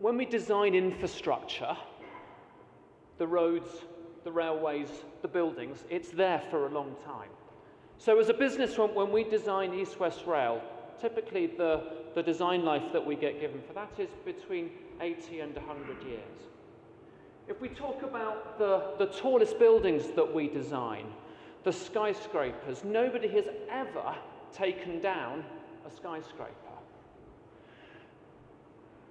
when we design infrastructure, the roads, the railways, the buildings, it's there for a long time. So as a business, when we design East-West Rail, typically the design life that we get given for that is between 80 and 100 years. If we talk about the tallest buildings that we design, the skyscrapers, nobody has ever taken down a skyscraper.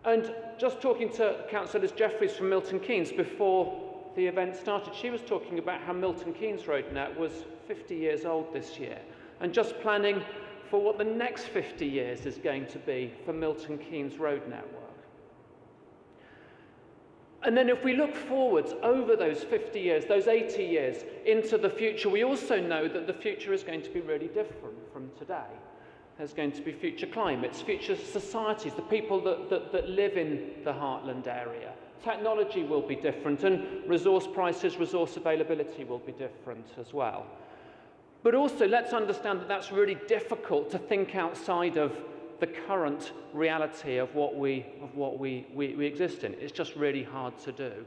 And just talking to Councillor Liz Jeffries from Milton Keynes before the event started, she was talking about how Milton Keynes Road Net was 50 years old this year, and just planning for what the next 50 years is going to be for Milton Keynes Road Network. And then if we look forwards over those 50 years, those 80 years into the future, we also know that the future is going to be really different from today. There's going to be future climates, future societies, the people that live in the Heartland area. Technology will be different, and resource prices, resource availability will be different as well. But also, let's understand that that's really difficult to think outside of the current reality of what we exist in. It's just really hard to do.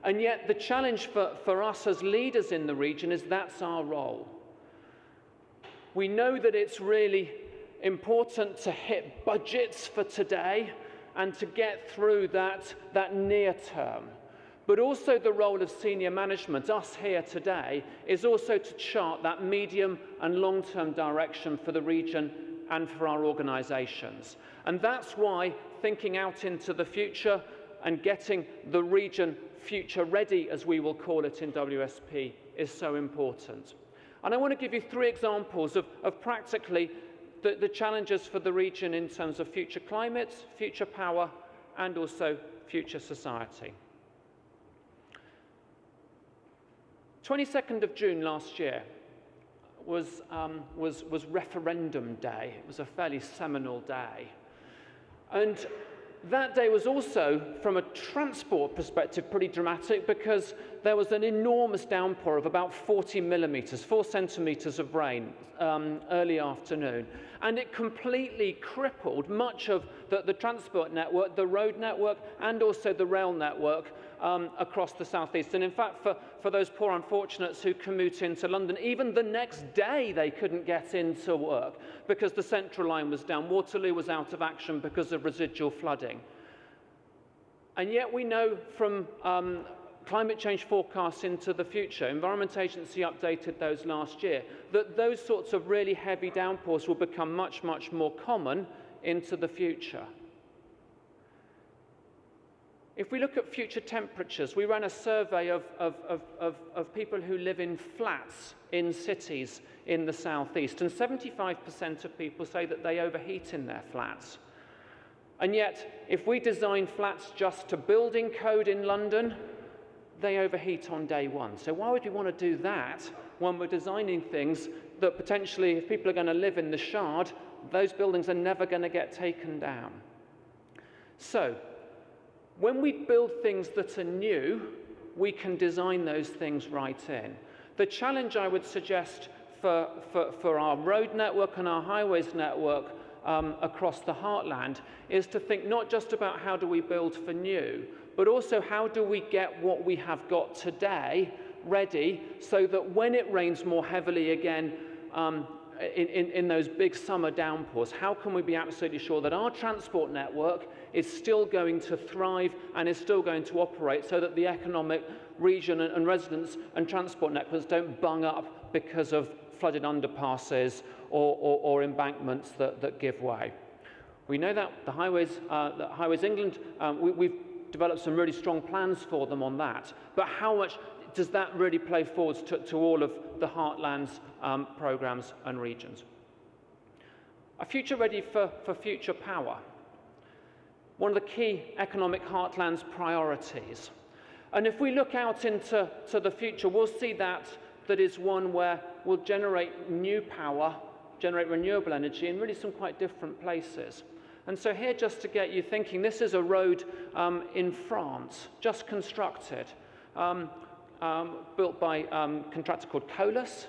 And yet, the challenge for us as leaders in the region is that's our role. We know that it's really important to hit budgets for today and to get through that near term. But also the role of senior management, us here today, is also to chart that medium and long-term direction for the region and for our organisations. And that's why thinking out into the future and getting the region future ready, as we will call it in WSP, is so important. And I want to give you 3 examples of practically the challenges for the region in terms of future climates, future power, and also future society. 22nd of June last year was referendum day. It was a fairly seminal day. And that day was also, from a transport perspective, pretty dramatic because there was an enormous downpour of about 40 millimetres, 4 centimetres of rain early afternoon. And it completely crippled much of the transport network, the road network, and also the rail network across the southeast. And in fact, for those poor unfortunates who commute into London, even the next day they couldn't get into work because the central line was down. Waterloo was out of action because of residual flooding. And yet we know from climate change forecasts into the future, Environment Agency updated those last year, that those sorts of really heavy downpours will become much, much more common into the future. If we look at future temperatures, we ran a survey of people who live in flats in cities in the southeast, and 75% of people say that they overheat in their flats. And yet, if we design flats just to building code in London, they overheat on day one. So why would we want to do that when we're designing things that potentially, if people are going to live in the Shard, those buildings are never going to get taken down? So, when we build things that are new, we can design those things right in. The challenge I would suggest for our road network and our highways network across the Heartland is to think not just about how do we build for new, but also how do we get what we have got today ready so that when it rains more heavily again in those big summer downpours, how can we be absolutely sure that our transport network is still going to thrive and is still going to operate so that the economic region and residents and transport networks don't bung up because of flooded underpasses or embankments that give way. We know that the Highways England, we've developed some really strong plans for them on that, but how much does that really play forwards to all of the Heartland's programmes and regions? A future ready for future power. One of the key economic Heartland's priorities. And if we look out into the future, we'll see that is one where we'll generate new power, generate renewable energy in really some quite different places. And so here, just to get you thinking, this is a road in France, just constructed, built by a contractor called Colas.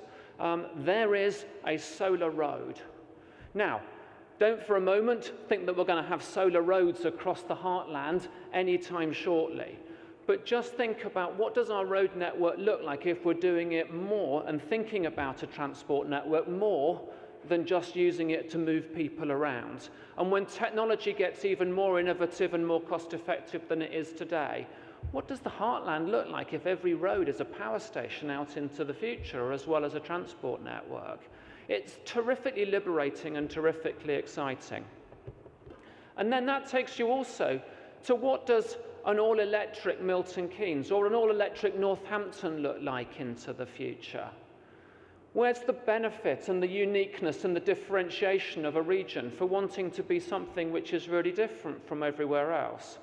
There is a solar road. Now, Don't for a moment think that we're going to have solar roads across the heartland anytime shortly. But just think about, what does our road network look like if we're doing it more and thinking about a transport network more than just using it to move people around. And when technology gets even more innovative and more cost-effective than it is today, what does the heartland look like if every road is a power station out into the future, as well as a transport network? It's terrifically liberating and terrifically exciting. And then that takes you also to, what does an all-electric Milton Keynes or an all-electric Northampton look like into the future? Where's the benefit and the uniqueness and the differentiation of a region for wanting to be something which is really different from everywhere else?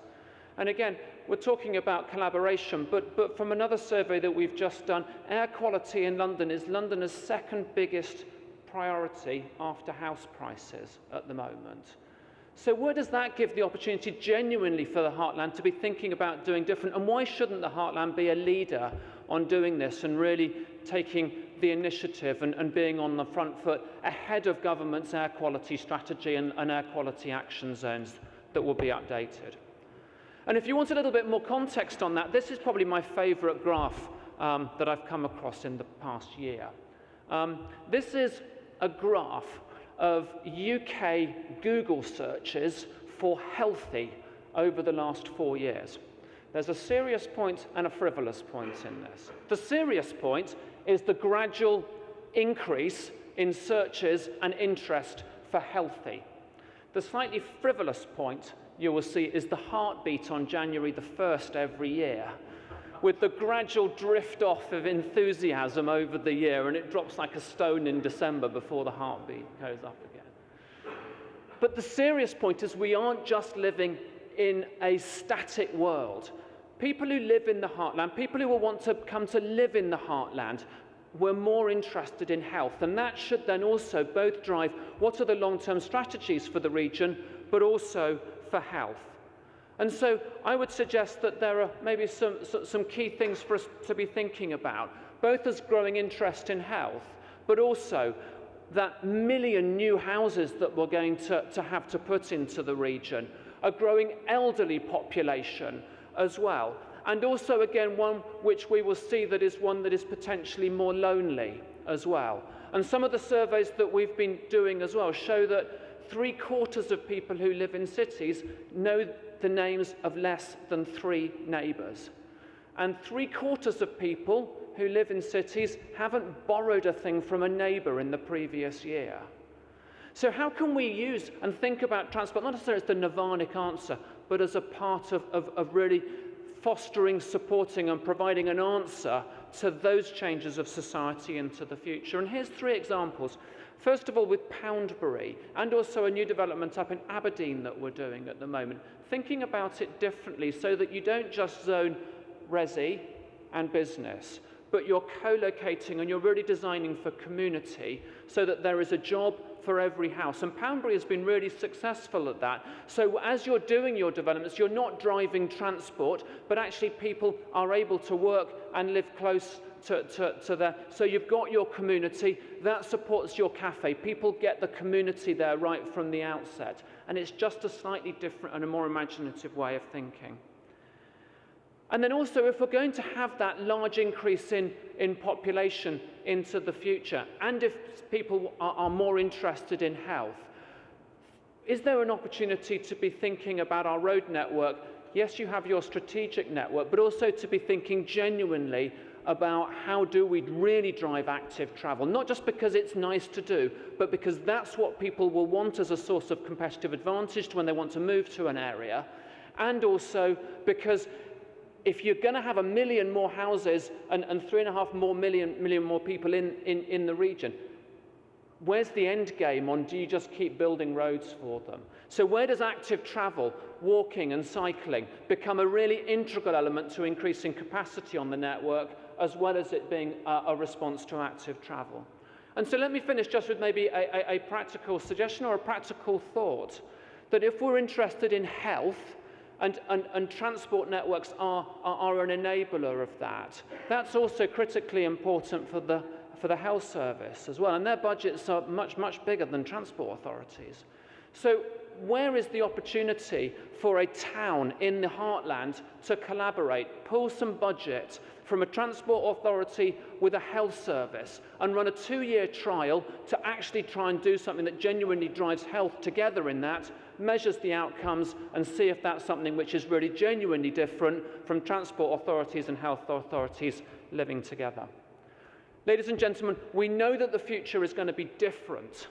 And again, we're talking about collaboration, but from another survey that we've just done, air quality in London is Londoners' second biggest priority after house prices at the moment. So where does that give the opportunity genuinely for the heartland to be thinking about doing different? And why shouldn't the heartland be a leader on doing this and really taking the initiative and being on the front foot ahead of government's air quality strategy and air quality action zones that will be updated? And if you want a little bit more context on that, this is probably my favourite graph that I've come across in the past year. This is a graph of UK Google searches for healthy over the last 4 years. There's a serious point and a frivolous point in this. The serious point is the gradual increase in searches and interest for healthy. The slightly frivolous point you will see is the heartbeat on January the 1st every year, with the gradual drift off of enthusiasm over the year, and it drops like a stone in December before the heartbeat goes up again. But the serious point is, we aren't just living in a static world. People who live in the heartland, people who will want to come to live in the heartland, we're more interested in health, and that should then also both drive what are the long-term strategies for the region, but also for health. And so I would suggest that there are maybe some key things for us to be thinking about, both as growing interest in health, but also that million new houses that we're going to have to put into the region, a growing elderly population as well, and also, again, one which we will see that is one that is potentially more lonely as well. And some of the surveys that we've been doing as well show that 3/4 of people who live in cities know the names of less than 3 neighbours. And 3/4 of people who live in cities haven't borrowed a thing from a neighbour in the previous year. So how can we use and think about transport, not necessarily as the nirvanic answer, but as a part of really fostering, supporting and providing an answer to those changes of society into the future? And here's 3 examples. First of all, with Poundbury, and also a new development up in Aberdeen that we're doing at the moment, thinking about it differently so that you don't just zone resi and business, but you're co-locating and you're really designing for community so that there is a job for every house. And Poundbury has been really successful at that. So as you're doing your developments, you're not driving transport, but actually people are able to work and live close to there. So you've got your community, that supports your cafe. People get the community there right from the outset. And it's just a slightly different and a more imaginative way of thinking. And then also, if we're going to have that large increase in population into the future, and if people are more interested in health, is there an opportunity to be thinking about our road network? Yes, you have your strategic network, but also to be thinking genuinely about how do we really drive active travel, not just because it's nice to do, but because that's what people will want as a source of competitive advantage when they want to move to an area, and also because if you're going to have 1 million more houses and 3.5 million more people in the region, where's the end game on do you just keep building roads for them? So where does active travel, walking and cycling, become a really integral element to increasing capacity on the network, as well as it being a response to active travel? And so let me finish just with maybe a practical suggestion or a practical thought, that if we're interested in health, and transport networks are an enabler of that, that's also critically important for the health service as well, and their budgets are much bigger than transport authorities. So where is the opportunity for a town in the heartland to collaborate, pull some budget from a transport authority with a health service and run a 2-year trial to actually try and do something that genuinely drives health together in that, measures the outcomes and see if that's something which is really genuinely different from transport authorities and health authorities living together. Ladies and gentlemen, we know that the future is going to be different.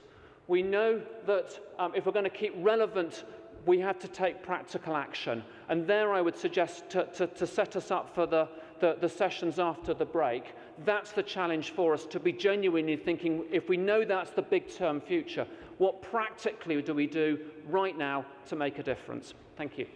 We know that if we're going to keep relevant, we have to take practical action. And there I would suggest to set us up for the sessions after the break, that's the challenge for us, to be genuinely thinking, if we know that's the big term future, what practically do we do right now to make a difference? Thank you.